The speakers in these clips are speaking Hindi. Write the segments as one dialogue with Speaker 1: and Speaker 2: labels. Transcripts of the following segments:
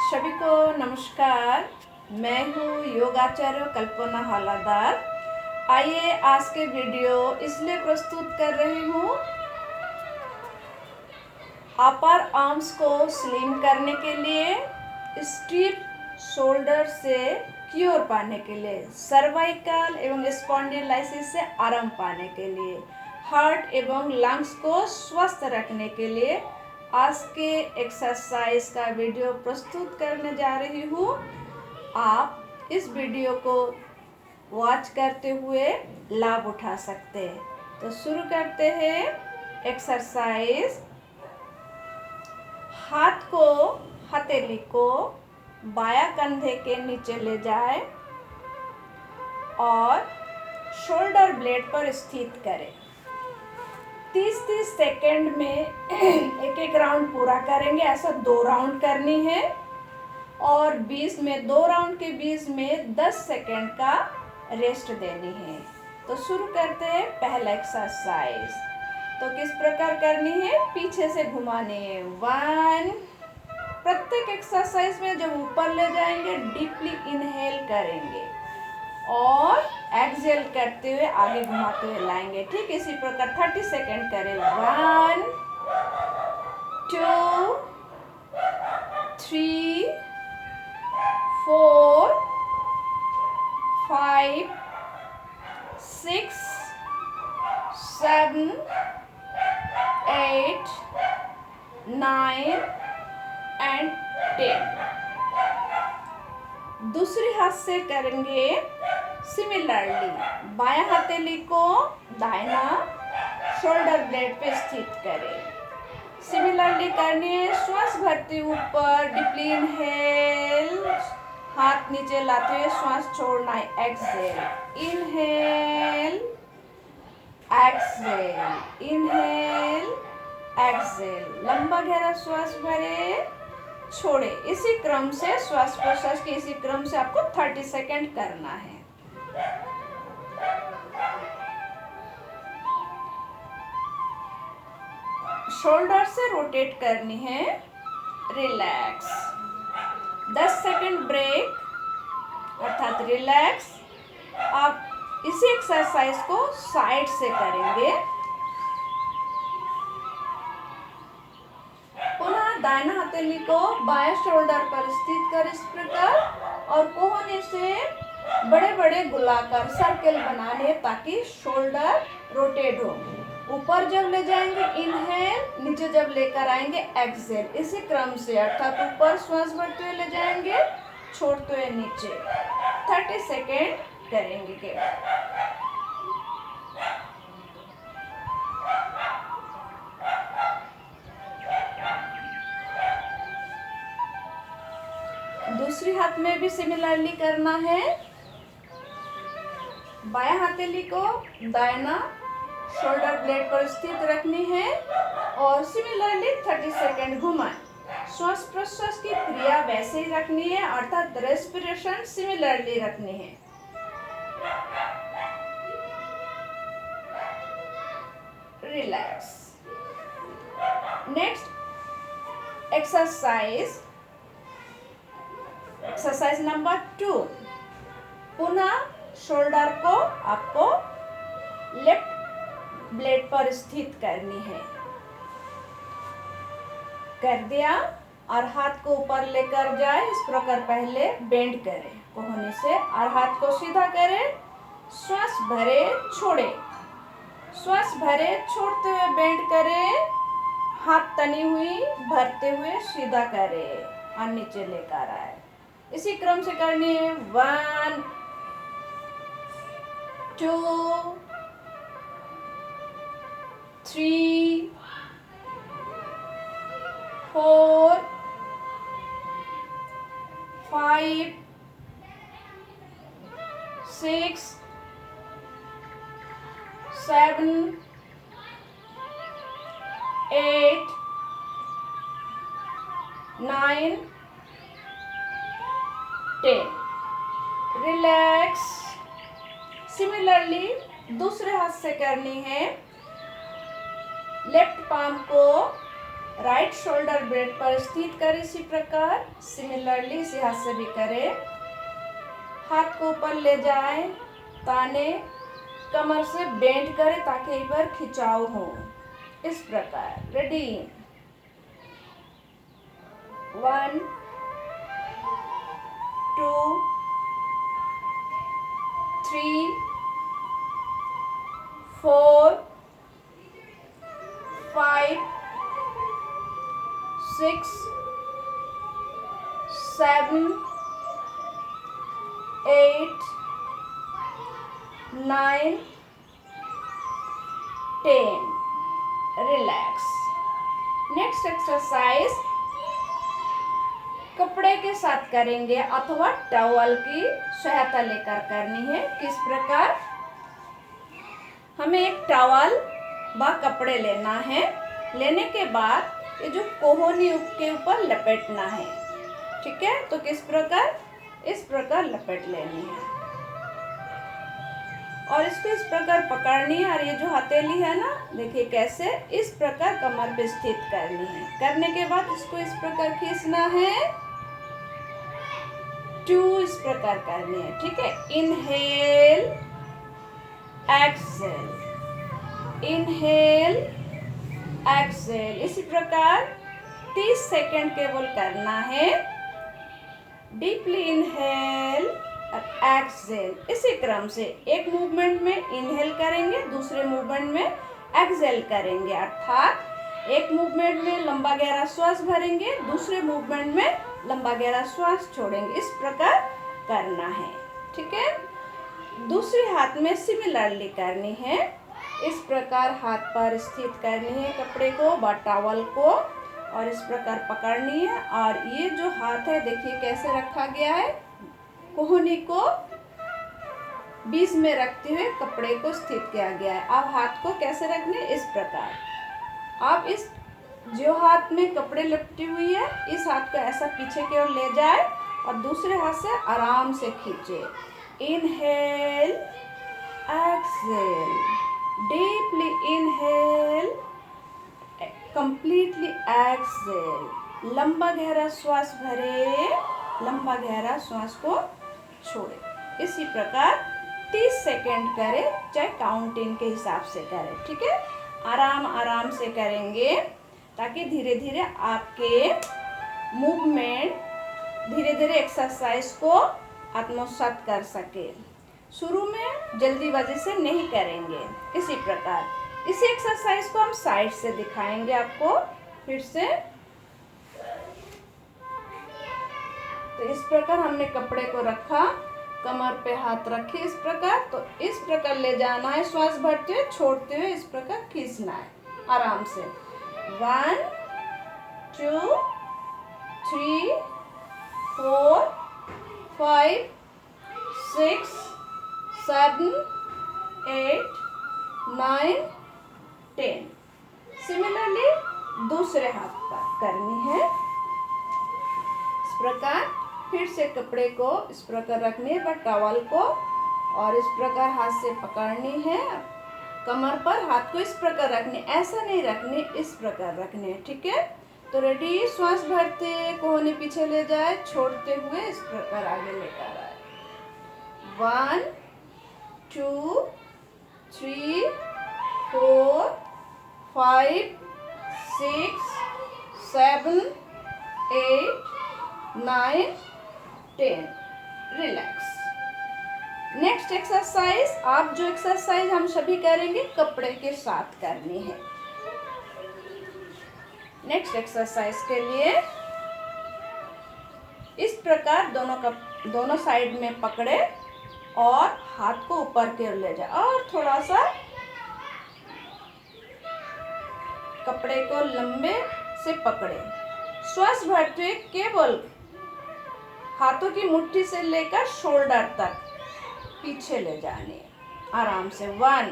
Speaker 1: सभी को नमस्कार। मैं हूँ योगाचार्य कल्पना हवालादार। आइए आज के वीडियो इसलिए प्रस्तुत कर रही हूँ अपर आर्म्स को स्लिम करने के लिए, स्टीप शोल्डर से क्योर पाने के लिए, सर्वाइकल एवं स्पॉन्डिलाइसिस से आराम पाने के लिए, हार्ट एवं लंग्स को स्वस्थ रखने के लिए आज के एक्सरसाइज का वीडियो प्रस्तुत करने जा रही हूँ। आप इस वीडियो को वॉच करते हुए लाभ उठा सकते हैं। तो शुरू करते हैं एक्सरसाइज। हाथ को, हथेली को बायां कंधे के नीचे ले जाए और शोल्डर ब्लेड पर स्थित करें। 30-30 सेकेंड में एक एक राउंड पूरा करेंगे। ऐसा 2 राउंड करनी है और 2 राउंड के बीच में 10 सेकेंड का रेस्ट देनी है। तो शुरू करते हैं पहला एक्सरसाइज। तो किस प्रकार करनी है? पीछे से घुमाने है। 1। प्रत्येक एक्सरसाइज में जब ऊपर ले जाएंगे डीपली इनहेल करेंगे और एक्सहेल करते हुए आगे घुमाते हुए लाएंगे। ठीक इसी प्रकार 30 सेकेंड करें। 1 2 3 4 5 6 7 8 9 एंड 10। दूसरे हाथ से करेंगे सिमिलरली। बायां हथेली को दाहिना शोल्डर ब्लेड पे स्थित करें। सिमिलरली करनी है। श्वास भरते ऊपर डीपली इनहेल, हाथ नीचे लाते हुए श्वास छोड़ना है। Exhale, inhale, exhale, inhale, exhale. लंबा गहरा श्वास भरे, छोड़े। इसी क्रम से श्वास प्रश्वास के इसी क्रम से आपको 30 सेकेंड करना है। शोल्डर से रोटेट करनी है। रिलैक्स। 10 सेकेंड ब्रेक अर्थात रिलैक्स। आप इसी एक्सरसाइज को साइड से करेंगे। पुनः दाहिना हथेली को बाएं शोल्डर पर स्थित कर इस प्रकार और कोहनी से बड़े बड़े गोलाकार सर्कल बनाने ताकि शोल्डर रोटेट हो। ऊपर जब ले जाएंगे इनहेल, नीचे जब लेकर आएंगे एक्सहेल। इसी क्रम से अर्थात ऊपर श्वास भरते हुए ले जाएंगे, छोड़ते हुए नीचे। 30 सेकेंड करेंगे केवल। दूसरी हाथ में भी सिमिलरली करना है। बायां हथेली को दाहिना शोल्डर ब्लेड पर स्थित रखनी है और सिमिलरली 30 सेकेंड घुमाएं। श्वास प्रश्वास की क्रिया वैसे ही रखनी है अर्थात रेस्पिरेशन सिमिलरली रखनी है। रिलैक्स। Next exercise number 2। पुनः शोल्डर को आपको लेफ्ट ब्लेड पर स्थित करनी है। कर दिया और हाथ को ऊपर लेकर जाए। इस प्रकार पहले बेंड करें कोहनी से और हाथ को सीधा करें। श्वास भरे, छोड़े। श्वास भरे, छोड़ते हुए बेंड करें। हाथ तनी हुई भरते हुए सीधा करें और नीचे लेकर आए। इसी क्रम से करनी है। 1 2 3 4 5 6 7 8 9 10। रिलैक्स। सिमिलरली दूसरे हाथ से करनी है। लेफ्ट पाम को राइट शोल्डर ब्लेड पर स्थित करें इसी प्रकार। सिमिलरली इसी हाथ से भी करें। हाथ को ऊपर ले जाएं, ताने, कमर से बेंड करें ताकि इधर खिंचाव हो, इस प्रकार। रेडी, 1 2 3 4 5 6 7 8 9 10। रिलैक्स। नेक्स्ट एक्सरसाइज कपड़े के साथ करेंगे अथवा टॉवल की सहायता लेकर करनी है। किस प्रकार? हमें एक टॉवल व कपड़े लेना है। लेने के बाद ये जो कोहनी के ऊपर लपेटना है, ठीक है। तो किस प्रकार? इस प्रकार लपेट लेनी है और इसको इस प्रकार पकड़नी है। और ये जो हथेली है ना, देखिए कैसे, इस प्रकार कमर पे स्थित करनी है। करने के बाद इसको इस प्रकार खींचना है, 2 इस प्रकार करनी है, ठीक है। इनहेल, एक्सेल, इनहेल, एक्सेल, इसी प्रकार 30 सेकेंड केवल करना है। डीपली इनहेल और एक्सेल, इसी क्रम से एक मूवमेंट में इनहेल करेंगे, दूसरे मूवमेंट में एक्सेल करेंगे। अर्थात एक मूवमेंट में लंबा गहरा श्वास भरेंगे, दूसरे मूवमेंट में लंबा गहरा श्वास छोड़ेंगे। इस प्रकार करना है, ठीक है। दूसरे हाथ में सिमिलरली करनी है। इस प्रकार हाथ पर स्थित करनी है कपड़े को व टॉवल को और इस प्रकार पकड़नी है। और ये जो हाथ है, देखिए कैसे रखा गया है, कोहनी को बीच में रखते हुए कपड़े को स्थित किया गया है। अब हाथ को कैसे रखने, इस प्रकार। आप इस जो हाथ में कपड़े लपटी हुई है, इस हाथ को ऐसा पीछे की ओर ले जाए और दूसरे हाथ से आराम से खींचे। Inhale, exhale, deeply inhale, completely exhale, लंबा गहरा श्वास भरे, लंबा गहरा श्वास को छोड़े। इसी प्रकार 30 सेकेंड करें, चाहे काउंटिंग के हिसाब से करें, ठीक है। आराम आराम से करेंगे ताकि धीरे धीरे आपके मूवमेंट धीरे धीरे एक्सरसाइज को आत्मसात कर सके। शुरू में जल्दीबाजी से नहीं करेंगे। इसी प्रकार इसी एक्सरसाइज को हम साइड से दिखाएंगे आपको फिर से। तो इस प्रकार हमने कपड़े को रखा, कमर पे हाथ रखे इस प्रकार। तो इस प्रकार ले जाना है, श्वास भरते हुए छोड़ते हुए इस प्रकार खींचना है आराम से। 1 2 3 4 5 6 7 8 9 10। सिमिलरली दूसरे हाथ पर करनी है इस प्रकार। फिर से कपड़े को इस प्रकार रखनी है व टॉवल को और इस प्रकार हाथ से पकड़नी है। कमर पर हाथ को इस प्रकार रखनी, ऐसा नहीं रखनी, इस प्रकार रखनी है, ठीक है। तो रेडी, श्वास भरते कोहनी पीछे ले जाए, छोड़ते हुए इस प्रकार आगे लेकर आए। 1 2 3 4 5 6 7 8 9 10। रिलैक्स। नेक्स्ट एक्सरसाइज, आप जो एक्सरसाइज हम सभी करेंगे कपड़े के साथ करनी है। नेक्स्ट एक्सरसाइज के लिए इस प्रकार दोनों साइड में पकड़े और हाथ को ऊपर की ओर ले जाए और थोड़ा सा कपड़े को लंबे से पकड़े। श्वास भरते हुए केवल हाथों की मुट्ठी से लेकर शोल्डर तक पीछे ले जाने आराम से। 1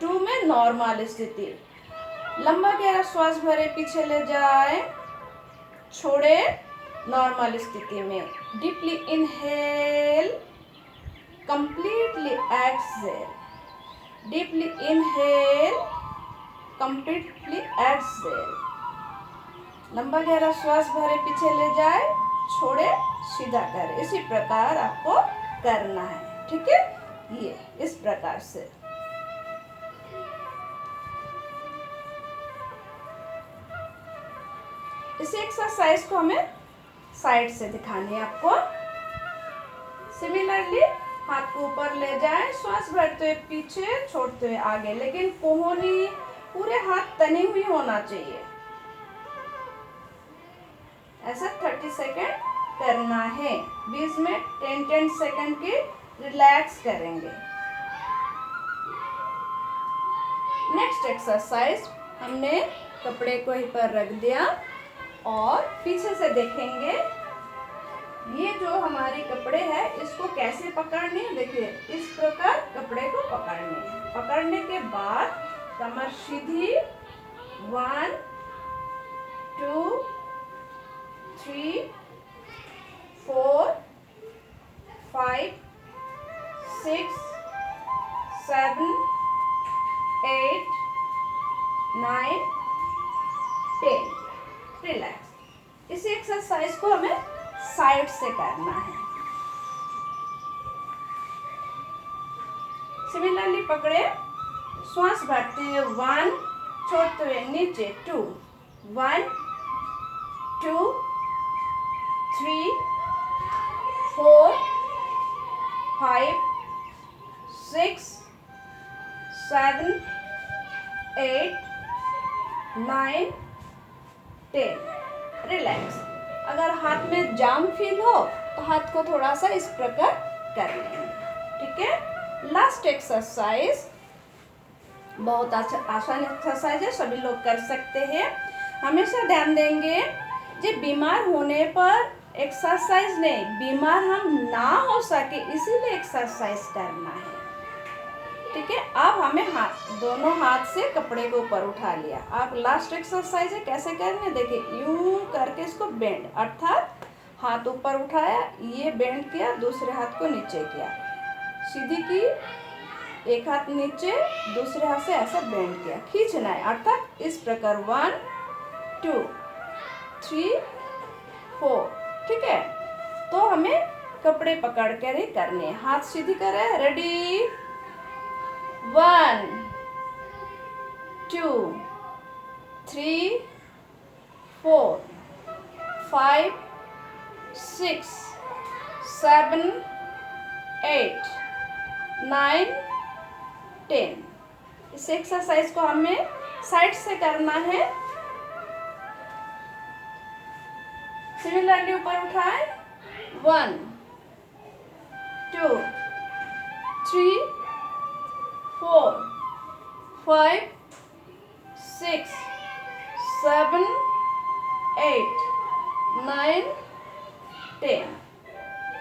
Speaker 1: 2 में नॉर्मल स्थिति, लंबा गहरा श्वास भरे पीछे ले जाए, छोड़े नॉर्मल स्थिति में। Deeply inhale, completely exhale, deeply inhale, completely exhale, लंबा गहरा श्वास भरे, पीछे ले जाए, छोड़े, सीधा करे। इसी प्रकार आपको करना है, ठीक है। ये इस प्रकार से। इसी एक्सरसाइज को हमें साइड से दिखानी है आपको। सिमिलरली हाथ को ऊपर ले जाए, श्वास भरते हुए पीछे, छोड़ते हुए आगे, लेकिन कोहनी पूरे हाथ तने हुई होना चाहिए। ऐसा 30 सेकेंड करना है। बीच में 10-10 सेकेंड की रिलैक्स करेंगे। नेक्स्ट एक्सरसाइज, हमने कपड़े को यहीं पर रख दिया और पीछे से देखेंगे। ये जो हमारे कपड़े हैं इसको कैसे पकड़ने है, देखिए इस प्रकार कपड़े को पकड़ने है। पकड़ने के बाद कमर सीधी, 1 2 3 4 5 6 7 8 9 10। रिलैक्स। इसी एक्सरसाइज को हमें साइड से करना है। सिमिलरली पकड़े, श्वास भरते हुए 1, छोड़ते हुए नीचे 2, 1 2 3 4 5 6 7 8 9 10। रिलैक्स। अगर हाथ में जाम फील हो तो हाथ को थोड़ा सा इस प्रकार कर लेंगे, ठीक है। लास्ट एक्सरसाइज बहुत आसान एक्सरसाइज है, सभी लोग कर सकते हैं। हमेशा ध्यान देंगे जो बीमार होने पर एक्सरसाइज नहीं, बीमार हम ना हो सके इसीलिए एक्सरसाइज करना है, ठीक है। अब हमें दोनों हाथ से कपड़े को ऊपर उठा लिया। अब लास्ट एक्सरसाइज है, कैसे करने, देखिए यूं करके इसको बेंड, अर्थात हाथ ऊपर उठाया, ये बेंड किया, दूसरे हाथ को नीचे किया, सीधी की, एक हाथ नीचे, दूसरे हाथ से ऐसा बेंड किया, खींचना है, अर्थात इस प्रकार 1 2 3 4, ठीक है। तो हमें कपड़े पकड़ कर ही करने, हाथ सीधी करे, रेडी, 1 2 3 4 5 6 7 8 9 10। इस एक्सरसाइज को हमें साइड से करना है। सिमिलरली ऊपर उठाए, 1 2 3 4 5 6 7 8 9 10।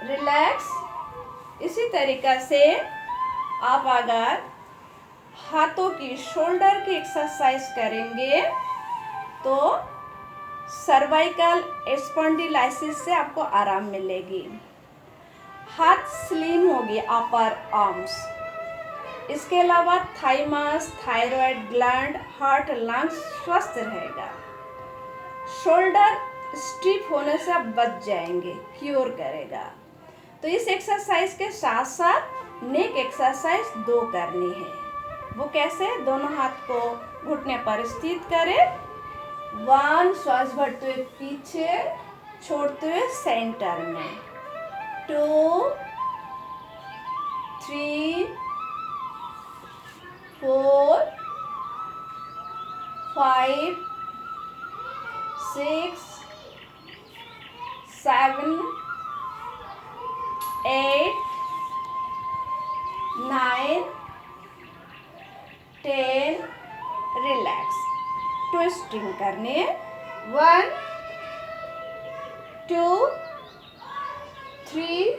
Speaker 1: रिलैक्स। इसी तरीका से आप अगर हाथों की शोल्डर की एक्सरसाइज करेंगे तो सर्वाइकल स्पॉन्डिलाइसिस से आपको आराम मिलेगी, हाथ स्लिम होगी, अपर आर्म्स। इसके अलावा thymus, thyroid gland, heart, lungs स्वस्थ रहेगा। शोल्डर स्टिफ होने से आप बच जाएंगे, क्योर करेगा। तो इस एक्सरसाइज के साथ साथ नेक एक्सरसाइज 2 करनी है। वो कैसे, दोनों हाथ को घुटने पर स्थित करें, 1 श्वास भरते हुए पीछे, छोड़ते हुए सेंटर में, 2 3 4 5 6 7 8 9 10। रिलैक्स। ट्विस्टिंग करने, 1 2 3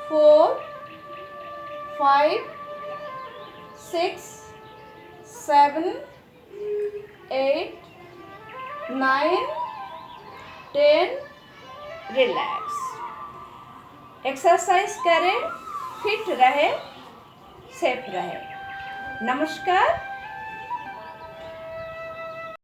Speaker 1: 4 5 6 7 8 9 10। रिलैक्स। एक्सरसाइज करें, फिट रहे, सेफ रहे। नमस्कार।